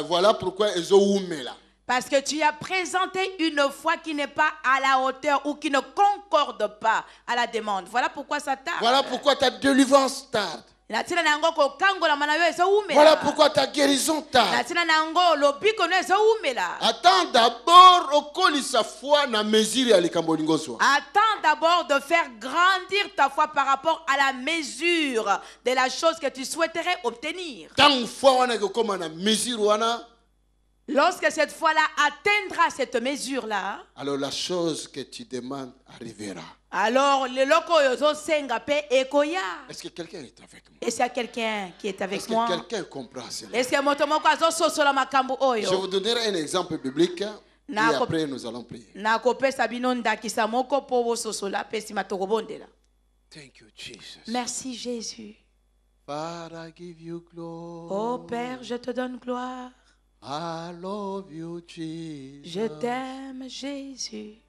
voilà pourquoi ils ont là. Parce que tu as présenté une foi qui n'est pas à la hauteur ou qui ne concorde pas à la demande. Voilà pourquoi ça tarde. Voilà pourquoi ta délivrance tarde. Voilà pourquoi ta guérison tarde. Attends d'abord sa foi na mesure. Attends d'abord de faire grandir ta foi par rapport à la mesure de la chose que tu souhaiterais obtenir. Lorsque cette foi-là atteindra cette mesure-là, alors la chose que tu demandes arrivera. Alors le loko yozo senga pe ekoya. Est-ce que quelqu'un est avec moi? Est-ce qu'il y a quelqu'un qui est avec moi? Est-ce que quelqu'un comprend cela? Est-ce que motomoko azo sosola makambu oyo? Je vous donnerai un exemple biblique et après nous allons prier. Nakopesa bino ndakisa moko po bo sosola pesi matokobondela. Thank you Jesus. Merci Jésus. Father, I give you glory. Oh Père, je te donne gloire. I love you, Jesus. Je t'aime, Jésus.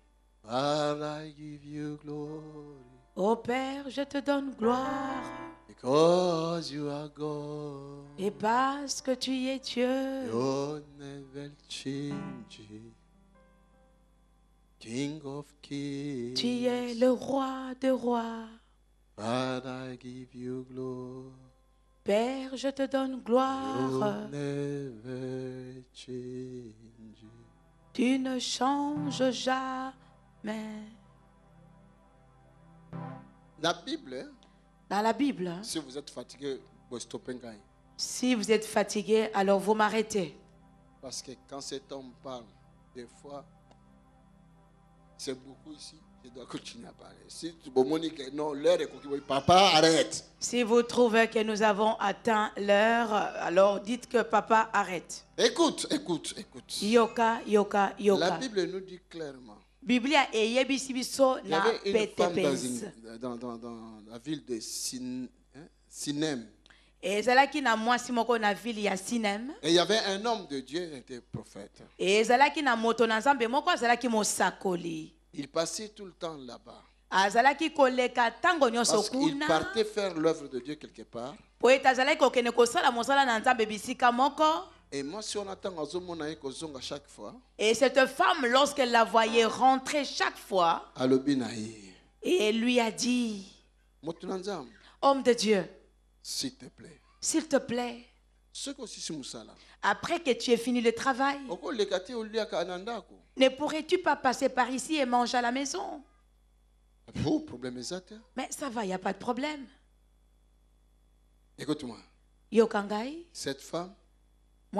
Father, I give you glory. Oh Père, je te donne gloire. Because you are God. Et parce que tu es Dieu. You're never changing. King of kings. Tu es le roi de rois. Father, I give you glory. Père, je te donne gloire. You never change. Tu ne changes jamais. La Bible, Dans la Bible, si vous êtes fatigué, vous stoppez. si vous êtes fatigué, alors vous m'arrêtez. Parce que quand cet homme parle, des fois, c'est beaucoup ici. Je dois continuer à parler. Si tu me dis que non, l'heure est coquille, papa, arrête. Si vous trouvez que nous avons atteint l'heure, alors dites que papa arrête. Écoute. Yoka, yoka, yoka. La Bible nous dit clairement. Biblia Il y avait une femme dans la ville de Sinem. Et ezalaki na mwasi moko na ville ya Sinem. Et il y avait un homme de Dieu qui était prophète. Et ezalaki na moto na Nzambe moko azalaki mosakoli. Il passait tout le temps là-bas. Azalaki koleka tango nyonso Parce qu'il kuna. partait faire l'œuvre de Dieu quelque part. Po etazalaki kokende kosala mosala na Nzambe bisika moko. Et moi, si on attend à chaque fois, Et cette femme, lorsqu'elle la voyait rentrer chaque fois, et elle lui a dit, homme de Dieu, s'il te plaît, après que tu aies fini le travail, ne pourrais-tu pas passer par ici et manger à la maison? Mais ça va, il n'y a pas de problème. Écoute-moi. Yokangai, cette femme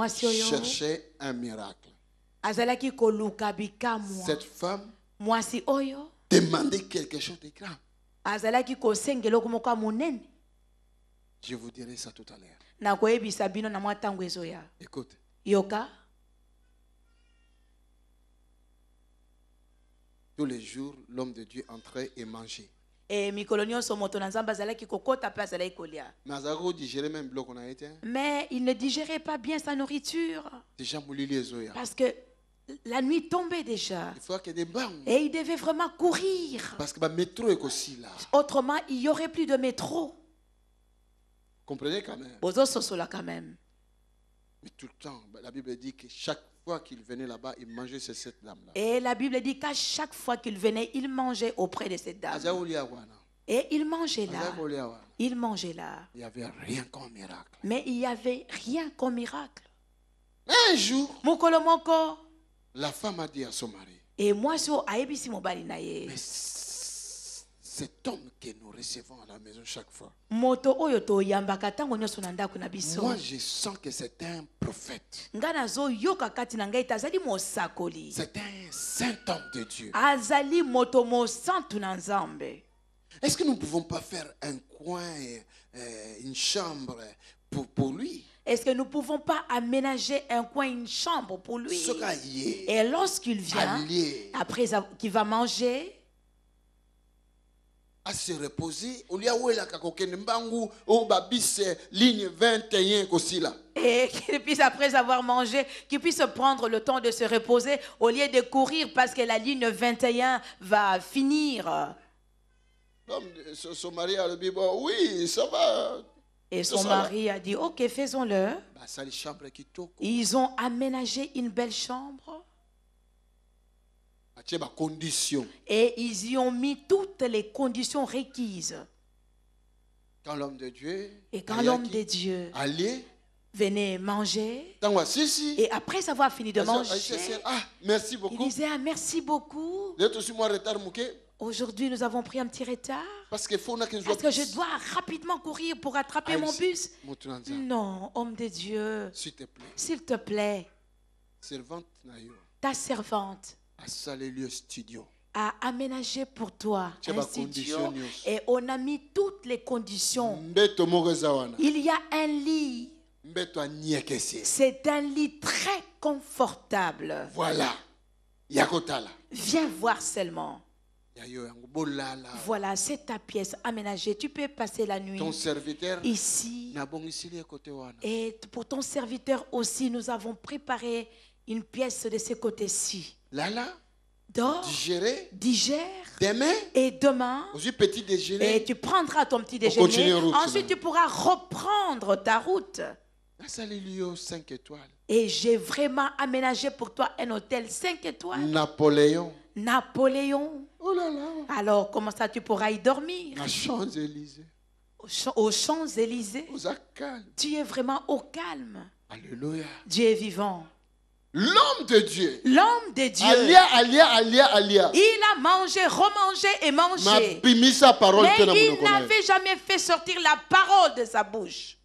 cherchait un miracle. Cette femme demandait quelque chose de grand. Je vous dirai ça tout à l'heure. Écoute. Yoka. Tous les jours, l'homme de Dieu entrait et mangeait. Mais il ne digérait pas bien sa nourriture. Parce que la nuit tombait déjà. Et il devait vraiment courir. Parce que le métro est aussi là. Autrement, il n'y aurait plus de métro. Comprenez quand même. Mais tout le temps, la Bible dit que chaque fois qu'il venait là-bas, il mangeait chez cette dame-là. Et la Bible dit qu'à chaque fois qu'il venait, il mangeait auprès de cette dame. Et il mangeait là. Il mangeait là. Il n'y avait rien comme miracle. Mais il n'y avait rien comme miracle. Un jour, Mukolomoko. La femme a dit à son mari. Et moi, mais cet homme que nous recevons à la maison chaque fois. Moi, je sens que c'est un prophète. C'est un saint homme de Dieu. Est-ce que nous ne pouvons pas faire un coin, une chambre pour lui? Est-ce que nous ne pouvons pas aménager un coin, une chambre pour lui? Et lorsqu'il vient, après qu'il va manger, à se reposer, ligne 21 et qu'il puisse, après avoir mangé, qu'il puisse prendre le temps de se reposer au lieu de courir parce que la ligne 21 va finir. Son mari a dit, oui, ça va. Et son mari a dit, ok, faisons-le. Ils ont aménagé une belle chambre. Et ils y ont mis toutes les conditions requises. Quand l'homme de Dieu, venait manger, et après avoir fini de manger, merci beaucoup. Il disait, merci beaucoup. Aujourd'hui, nous avons pris un petit retard. Parce que je dois rapidement courir pour attraper mon bus. Non, homme de Dieu. S'il te plaît. Ta servante a aménagé pour toi un studio. Et on a mis toutes les conditions. Il y a un lit. C'est un lit très confortable. Voilà. Viens voir seulement. Voilà, c'est ta pièce aménagée. Tu peux passer la nuit ici. Et pour ton serviteur aussi, nous avons préparé une pièce de ce côté-ci. Dors, digère, et demain, et tu prendras ton petit déjeuner. Ensuite, tu pourras reprendre ta route. Et j'ai vraiment aménagé pour toi un hôtel 5 étoiles. Napoléon. Oh là là. Alors, comment ça tu pourras y dormir? À Champs-Élysées. Aux Champs-Élysées. Tu es vraiment au calme. Alléluia. Dieu est vivant. L'homme de Dieu. L'homme de Dieu. Alia. Il a mangé, remangé et mangé. Mais il n'avait jamais fait sortir la parole de sa bouche.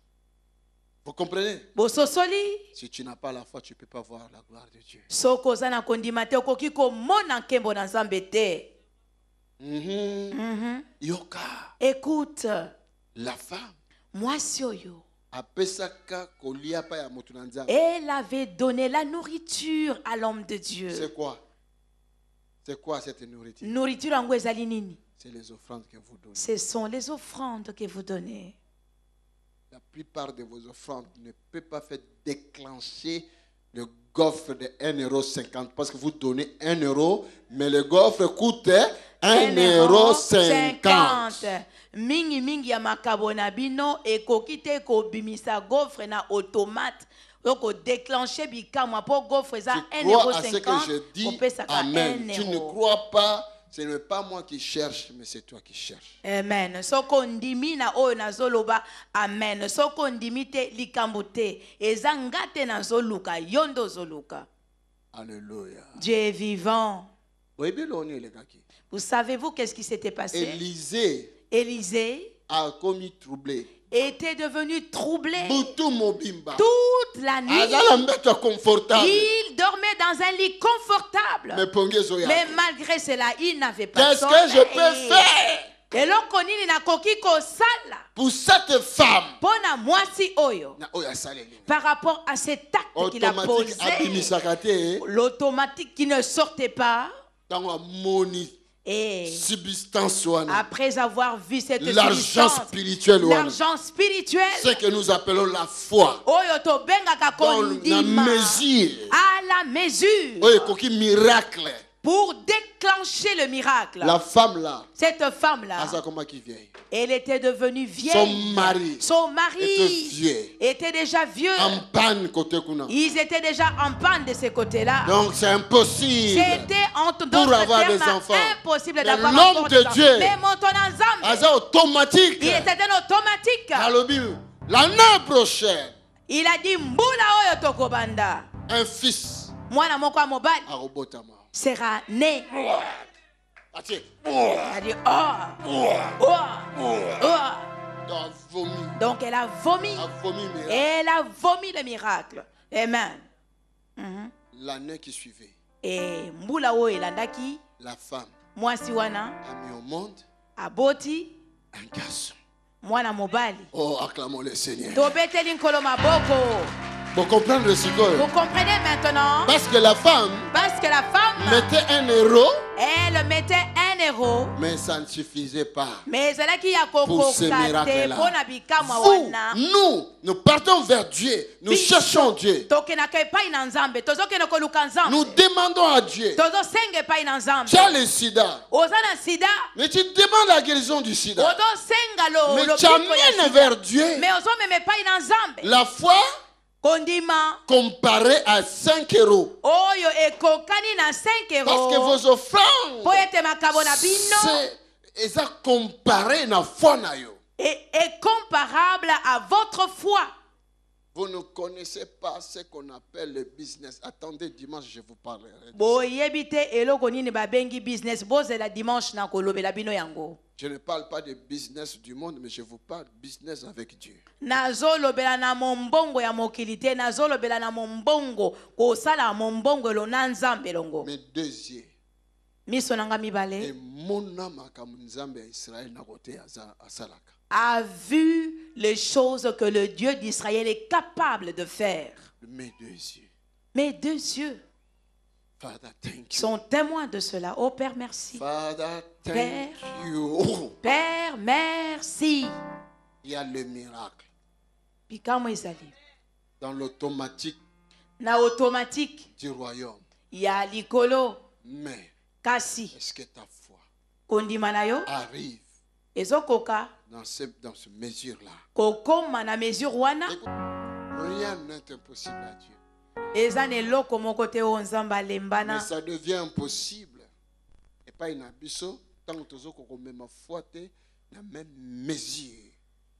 Vous comprenez? Si tu n'as pas la foi, tu ne peux pas voir la gloire de Dieu. Yoka. Écoute. La femme. Moi, Sioyo. Elle avait donné la nourriture à l'homme de Dieu. C'est quoi? C'est quoi cette nourriture? C'est les offrandes que vous donnez. Ce sont les offrandes que vous donnez. La plupart de vos offrandes ne peuvent pas faire déclencher le gaufre de 1,50 € parce que vous donnez 1 €, mais le gaufre coûte 1,50 €. Mingi ya makabona bino ekokite ko bimisa gaufre na automate. Donc déclencher bikama pour gaufre ça 1,50 €. Amen. Tu ne crois pas? Ce n'est pas moi qui cherche, mais c'est toi qui cherches. Amen. Soko ndimi na oyo nazoloba. Amen. Soko ndimi te likambote. Ezangate nazoluka yondo zoluka. Alléluia. Dieu est vivant. Vous savez-vous qu'est-ce qui s'était passé? Élisée a commis troublé. Était devenu troublé toute la nuit. Il dormait dans un lit confortable. Mais malgré cela, il n'avait pas sommeil. Qu'est-ce que je peux faire pour cette femme par rapport à cet acte qu'il a posé? L'automatique qui ne sortait pas. Et après avoir vu cette l'argent spirituel, ce que nous appelons la foi, à la mesure, miracle, pour déclencher le miracle. La femme là, cette femme là, elle était devenue vieille. Son mari était déjà vieux. En panne côté kuna. Ils étaient déjà en panne de ce côté-là. Donc c'est impossible. C'était pour avoir des enfants. Impossible d'avoir l'homme de Dieu. Mais automatique. Il était automatique. L'année prochaine. Il a dit mbula oyo tokobanda. Un fils. Mwana moko mobali sera né. Elle a dit Donc elle a vomi. Elle a vomi le miracle. Amen. L'année qui suivait. Et mbula o elandaki. La femme. Mwasi wana a mis au monde. Aboti. Un garçon. Mwana mobali. Oh, acclamons le Seigneur. Tobeteli nkolo maboko. Vous comprenez ce que vous comprenez maintenant? Parce que la femme mettait 1 €. Elle mettait 1 €. Mais ça ne suffisait pas. Mais pour ce miracle-là. Nous partons vers Dieu. Nous cherchons Dieu. Nous demandons à Dieu. Tu as le sida. Mais tu demandes la guérison du sida. Mais tu amènes vers Dieu. La foi comparé à 5 €. Parce que vos offrandes, c'est comparé na foi na yo. Est comparable à votre foi. Vous ne connaissez pas ce qu'on appelle le business. Attendez, dimanche, je vous parlerai. Je ne parle pas de business du monde, mais je vous parle de business avec Dieu. Mes deux yeux. A vu les choses que le Dieu d'Israël est capable de faire. Mes deux yeux. Mes deux yeux. Father, sont témoins de cela. Oh Père, merci. Father, Père, Père, merci. Il y a le miracle. Dans l'automatique. Na automatique. Du royaume. Il y a l'icolo. Mais. Kasi. Est-ce que ta foi arrive. Dans ce mesure-là. Rien n'est impossible à Dieu. Mais ça devient impossible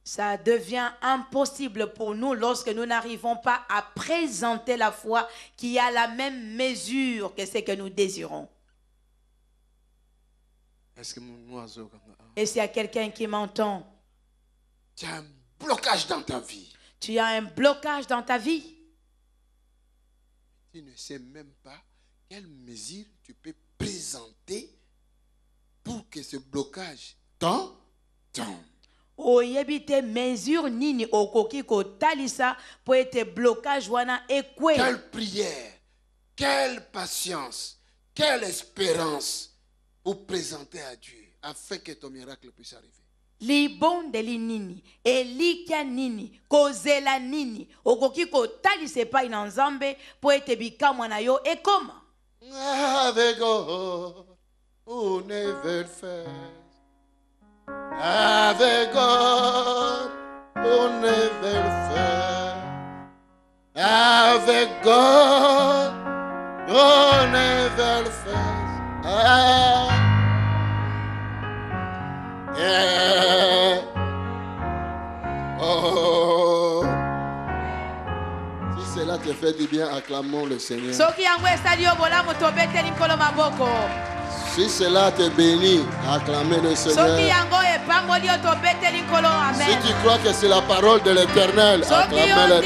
Ça devient impossible pour nous lorsque nous n'arrivons pas à présenter la foi qui a la même mesure que ce que nous désirons. Et s'il y a quelqu'un qui m'entend, tu as un blocage dans ta vie. Tu as un blocage dans ta vie. Tu ne sais même pas quelle mesure tu peux présenter pour que ce blocage tombe. Oyebite mesure nini okoki ko talisa pour être blocage wana ekwe. Quelle prière, quelle patience, quelle espérance pour présenter à Dieu afin que ton miracle puisse arriver. Li bonde li nini elikia nini kozela nini okoki ko talise pa ina nzambe pour être bikamwa na yo ekoma. Avec God, on never fail. Avec God, on never fail. Avec God, on never fail. Yeah. Oh. Si cela te fait du bien, acclamons le Seigneur. Si cela te bénit, acclamez le Seigneur. Si tu crois que c'est la parole de l'Éternel, acclamez l'Éternel.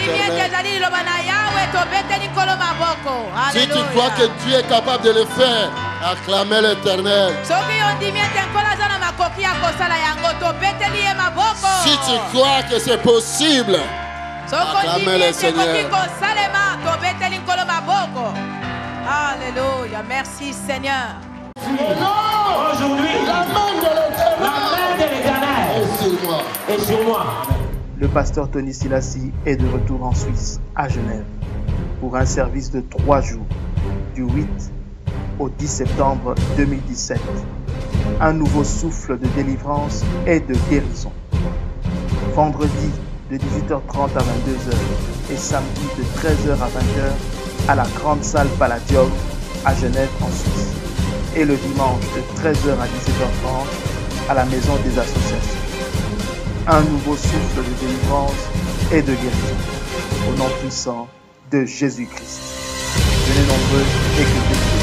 Si tu crois que Dieu est capable de le faire, acclamez l'Éternel. Si tu crois que c'est possible, acclamez le Seigneur. Alléluia, merci Seigneur. Aujourd'hui, la main de l'Éternel est sur moi. Le pasteur Tony Silassi est de retour en Suisse, à Genève, pour un service de 3 jours, du 8 au 10 septembre 2017. Un nouveau souffle de délivrance et de guérison. Vendredi de 18h30 à 22h et samedi de 13h à 20h à la grande salle Palladium à Genève en Suisse. Et le dimanche de 13h à 17h30 à la maison des associations. Un nouveau souffle de délivrance et de guérison. Au nom puissant de Jésus-Christ. Venez nombreux, écoutez.